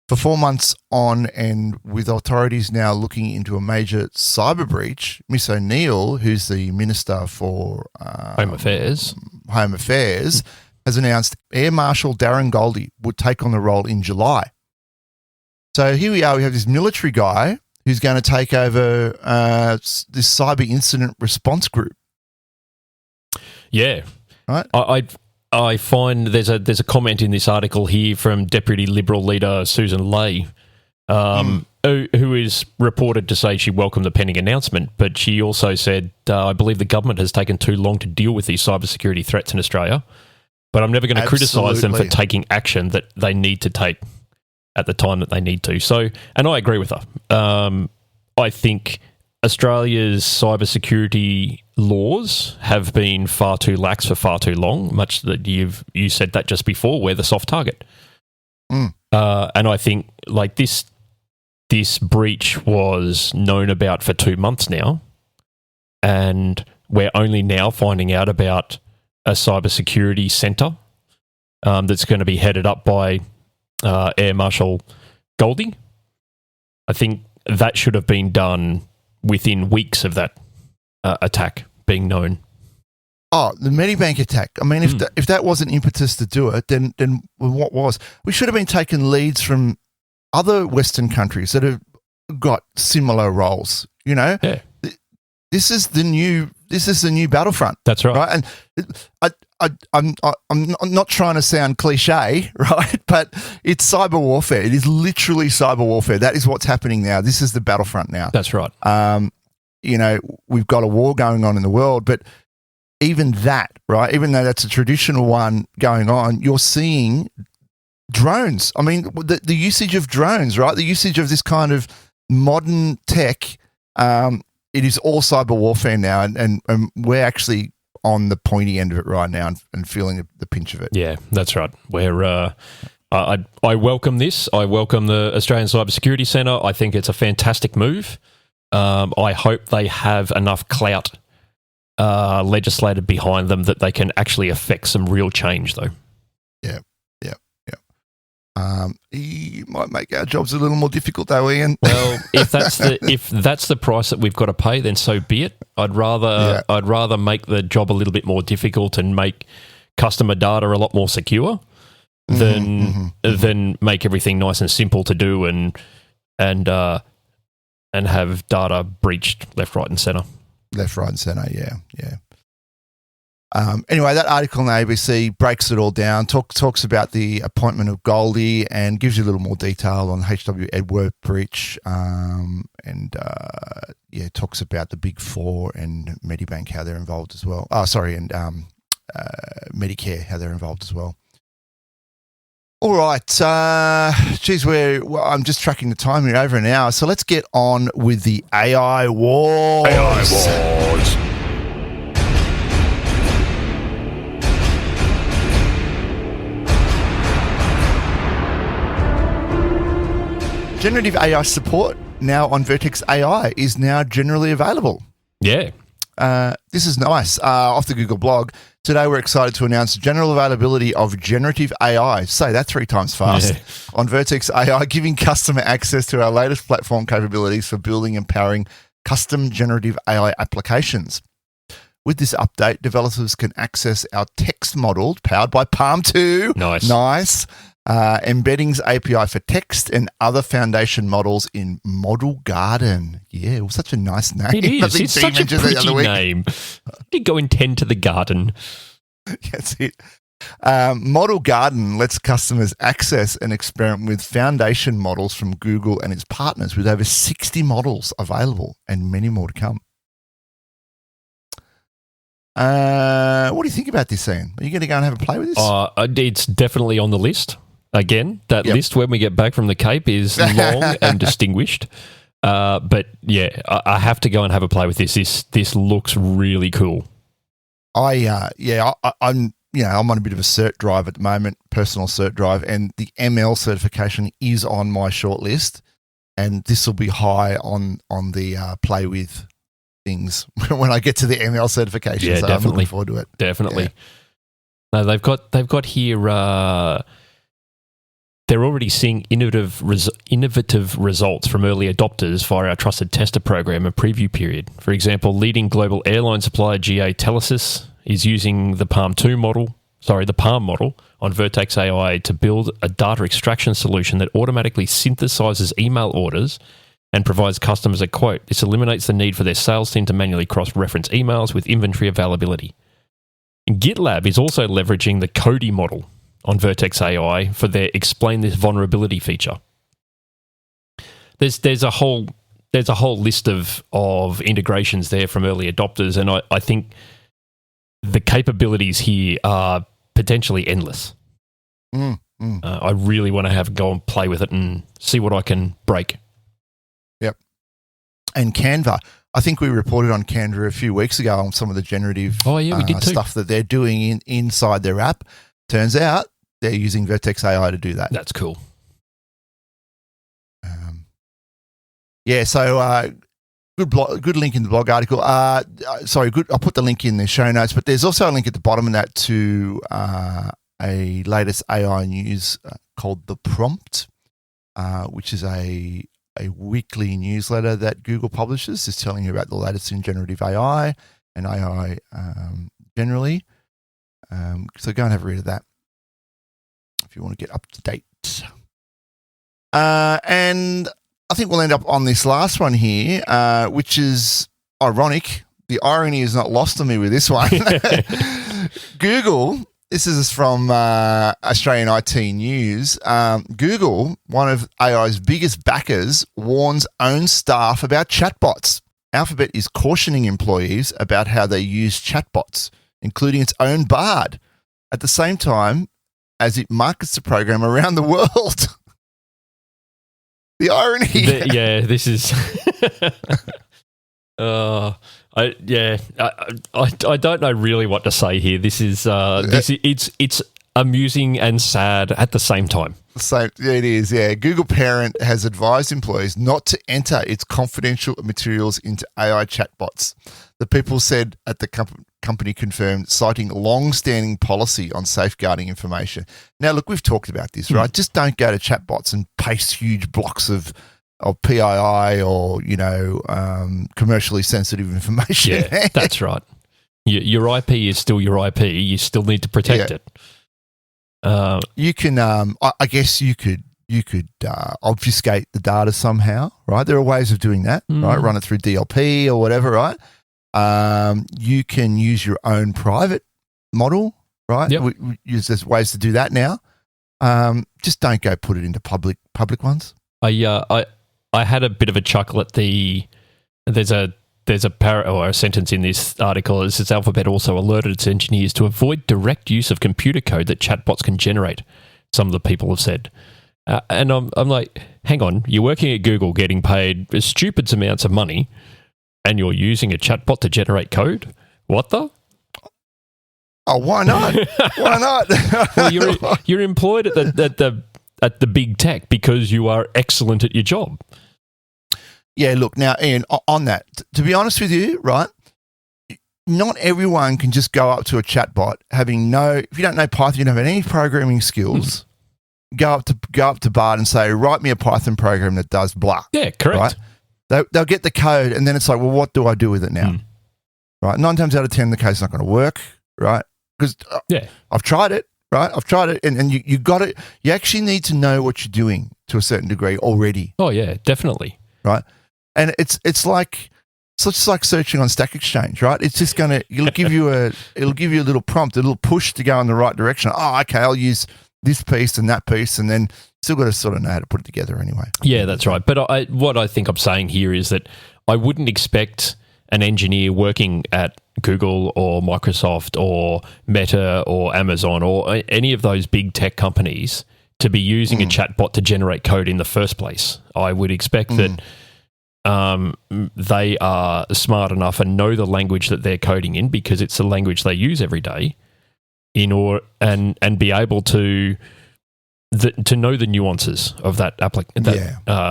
for 4 months on, and with authorities now looking into a major cyber breach, Miss O'Neill, who's the Minister for Home Affairs, has announced Air Marshal Darren Goldie would take on the role in July. So here we are. We have this military guy who's going to take over this cyber incident response group. Yeah, right. I find there's a comment in this article here from Deputy Liberal leader Susan Ley, who is reported to say she welcomed the pending announcement, but she also said, I believe the government has taken too long to deal with these cybersecurity threats in Australia, but I'm never going to criticise them for taking action that they need to take at the time that they need to. So, and I agree with her. I think Australia's cybersecurity laws have been far too lax for far too long, much that you said that just before, we're the soft target. And I think like this breach was known about for 2 months now, and we're only now finding out about a cybersecurity centre that's going to be headed up by Air Marshal Goldie. I think that should have been done within weeks of that attack being known. Oh, the Medibank attack. I mean, if that wasn't impetus to do it, then what was? We should have been taking leads from other Western countries that have got similar roles. Yeah. This is the new battlefront. That's right. And I'm not trying to sound cliche, right? But it's cyber warfare. It is literally cyber warfare. That is what's happening now. This is the battlefront now. That's right. We've got a war going on in the world, but even that, right? Even though that's a traditional one going on, you're seeing drones. I mean, the usage of drones, right? The usage of this kind of modern tech. It is all cyber warfare now, and we're actually on the pointy end of it right now and feeling the pinch of it. Yeah, that's right. I welcome this. I welcome the Australian Cybersecurity Centre. I think it's a fantastic move. I hope they have enough clout legislated behind them that they can actually affect some real change, though. Yeah. He might make our jobs a little more difficult, though, Ian. Well, if that's the price that we've got to pay, then so be it. I'd rather make the job a little bit more difficult and make customer data a lot more secure than make everything nice and simple to do and have data breached left, right, and centre. Left, right, and centre. Yeah. Anyway, that article in the ABC breaks it all down, talks about the appointment of Goldie and gives you a little more detail on the HW Edworth breach talks about the Big Four and Medibank, how they're involved as well. Medicare, how they're involved as well. All right. I'm just tracking the time here, over an hour. So let's get on with the AI Wars. AI Wars. Generative AI support now on Vertex AI is now generally available. Yeah. This is nice. Off the Google blog, today we're excited to announce general availability of generative AI. Say that 3 times fast. Yeah. On Vertex AI, giving customer access to our latest platform capabilities for building and powering custom generative AI applications. With this update, developers can access our text model powered by Palm 2. Nice. Embeddings API for text and other foundation models in Model Garden. Yeah, it was such a nice name. It is. It's such a pretty name. You go intend to the garden. That's it. Model Garden lets customers access and experiment with foundation models from Google and its partners, with over 60 models available and many more to come. What do you think about this, Ian? Are you going to go and have a play with this? It's definitely on the list. Again, that list when we get back from the Cape is long and distinguished. But yeah, I have to go and have a play with this. This looks really cool. I'm on a bit of a cert drive at the moment, personal cert drive, and the ML certification is on my short list, and this will be high on the play with things when I get to the ML certification. Yeah, so definitely. I'm looking forward to it. Definitely. Yeah. No, they've got here. They're already seeing innovative results from early adopters via our trusted tester program and preview period. For example, leading global airline supplier GA Telesis is using the Palm model on Vertex AI to build a data extraction solution that automatically synthesizes email orders and provides customers a quote. This eliminates the need for their sales team to manually cross-reference emails with inventory availability. And GitLab is also leveraging the Cody model on Vertex AI for their explain this vulnerability feature. There's a whole list of integrations there from early adopters, and I think the capabilities here are potentially endless. I really want to go and play with it and see what I can break. Yep. And Canva. I think we reported on Canva a few weeks ago on some of the generative we did too. Stuff that they're doing inside their app. Turns out they're using Vertex AI to do that. That's cool. So good link in the blog article. I'll put the link in the show notes, but there's also a link at the bottom of that to a latest AI news called The Prompt, which is a weekly newsletter that Google publishes, just telling you about the latest in generative AI and AI generally. So go and have a read of that if you want to get up to date. And I think we'll end up on this last one here, which is ironic. The irony is not lost on me with this one. Google, this is from Australian IT News. Google, one of AI's biggest backers, warns own staff about chatbots. Alphabet is cautioning employees about how they use chatbots, including its own Bard, at the same time as it markets the program around the world. The irony. This is. I don't know really what to say here. This is it's amusing and sad at the same time. So it is, yeah. Google Parent has advised employees not to enter its confidential materials into AI chatbots. The people said at the company confirmed, citing long-standing policy on safeguarding information. Now, look, we've talked about this, right? Just don't go to chatbots and paste huge blocks of PII or, commercially sensitive information. Yeah, that's right. Your IP is still your IP. You still need to protect it. You can, I guess you could obfuscate the data somehow, right? There are ways of doing that, right? Run it through DLP or whatever, right? You can use your own private model, right? Yep. There's ways to do that now. Just don't go put it into public ones. I had a bit of a chuckle at there's a sentence in this article. It says Alphabet also alerted its engineers to avoid direct use of computer code that chatbots can generate. Some of the people have said, and I'm like, hang on, you're working at Google, getting paid stupid amounts of money, and you're using a chatbot to generate code? What the? Oh, why not? Why not? Well, you're employed at the big tech because you are excellent at your job. Yeah, look, now, Ian, on that, to be honest with you, right, not everyone can just go up to a chatbot if you don't know Python, you don't have any programming skills, go up to Bard and say, write me a Python program that does blah. Yeah, correct. Right? They'll get the code, and then it's like, well, what do I do with it now? Right? 9 times out of 10, the code's not going to work, right? Because I've tried it, right? I've tried it, and you got it. You actually need to know what you're doing to a certain degree already. Oh, yeah, definitely. Right? And it's just like searching on Stack Exchange, right? It's just it'll give you a little prompt, a little push to go in the right direction. Oh, okay, I'll use this piece and that piece, and then still got to sort of know how to put it together anyway. Yeah, that's right. But what I think I'm saying here is that I wouldn't expect an engineer working at Google or Microsoft or Meta or Amazon or any of those big tech companies to be using a chatbot to generate code in the first place. I would expect that they are smart enough and know the language that they're coding in because it's the language they use every day and be able to know the nuances of that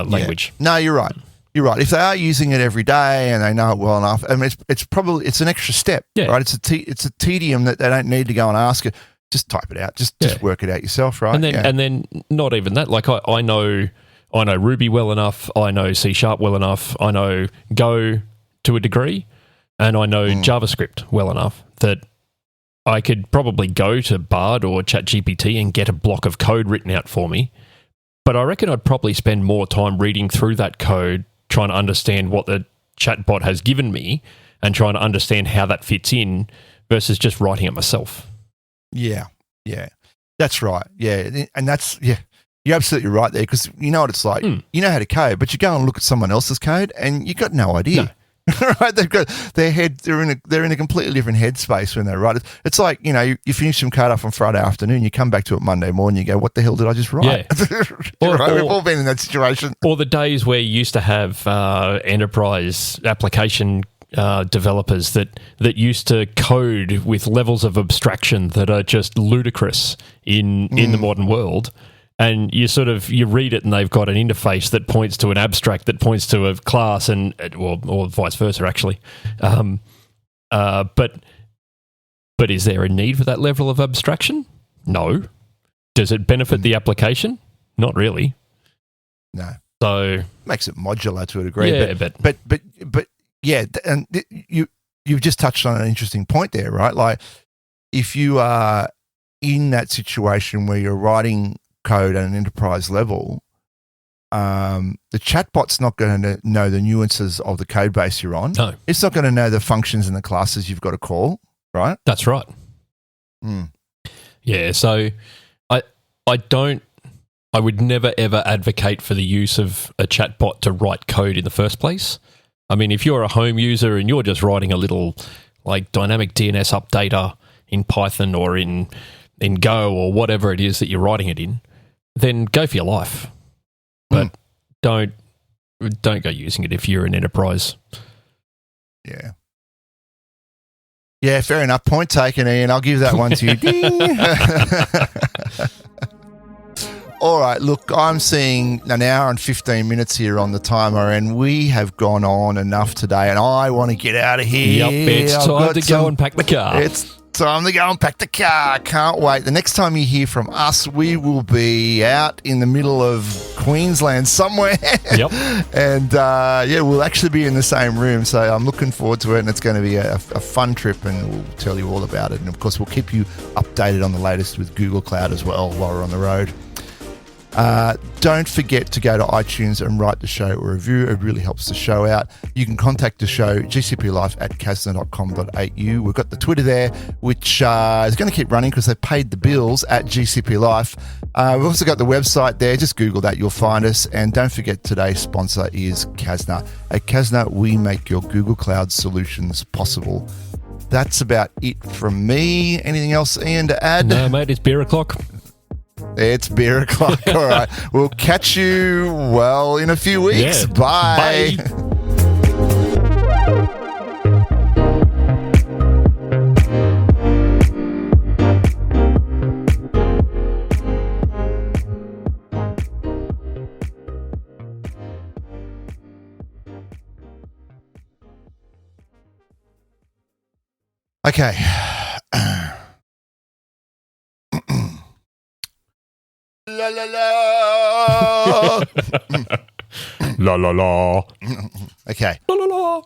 language. Yeah. No, you're right. You're right. If they are using it every day and they know it well enough, I mean, it's an extra step, right? It's a tedium that they don't need to go and ask it. Just type it out. Just work it out yourself, right? And then not even that. Like I know Ruby well enough. I know C# well enough. I know Go to a degree, and I know JavaScript well enough that I could probably go to Bard or ChatGPT and get a block of code written out for me. But I reckon I'd probably spend more time reading through that code, trying to understand what the chatbot has given me and trying to understand how that fits in versus just writing it myself. Yeah. That's right. Yeah. And that's, you're absolutely right there because you know what it's like. You know how to code, but you go and look at someone else's code and you got no idea. No. Right? They've got they're in a completely different headspace when they write it. It's like, you finish some code off on Friday afternoon, you come back to it Monday morning, you go, what the hell did I just write? Yeah. We've all been in that situation. Or the days where you used to have enterprise application developers that used to code with levels of abstraction that are just ludicrous in the modern world. And you read it and they've got an interface that points to an abstract that points to a class or vice versa, actually. But is there a need for that level of abstraction? No. Does it benefit the application? Not really. No. So makes it modular to a degree. Yeah, but yeah, and you've just touched on an interesting point there, right? Like if you are in that situation where you're writing code at an enterprise level, the chatbot's not going to know the nuances of the code base you're on. No. It's not going to know the functions and the classes you've got to call, right? That's right. Yeah, so I would never ever advocate for the use of a chatbot to write code in the first place. I mean, if you're a home user and you're just writing a little like dynamic DNS updater in Python or in Go or whatever it is that you're writing it in, then go for your life. But don't go using it if you're an enterprise. Yeah. Yeah, fair enough. Point taken, Ian. I'll give that one to you. Ding. All right, look, I'm seeing an hour and 15 minutes here on the timer, and we have gone on enough today, and I want to get out of here. Yep, it's time to go and pack the car. It's time to go and pack the car. Can't wait. The next time you hear from us, we will be out in the middle of Queensland somewhere. Yep. And, we'll actually be in the same room, so I'm looking forward to it, and it's going to be a fun trip, and we'll tell you all about it. And, of course, we'll keep you updated on the latest with Google Cloud as well while we're on the road. Don't forget to go to iTunes and write the show a review. It really helps the show out. You can contact the show, gcplife@casna.com.au. We've got the Twitter there, which is going to keep running because they've paid the bills at GCP Life. We've also got the website there. Just Google that. You'll find us. And don't forget, today's sponsor is Casna. At Casna, we make your Google Cloud solutions possible. That's about it from me. Anything else, Ian, to add? No, mate, it's beer o'clock. It's beer o'clock. All right. We'll catch you, in a few weeks. Yeah. Bye. Bye. Okay. La la la. La la la. Okay. La la la.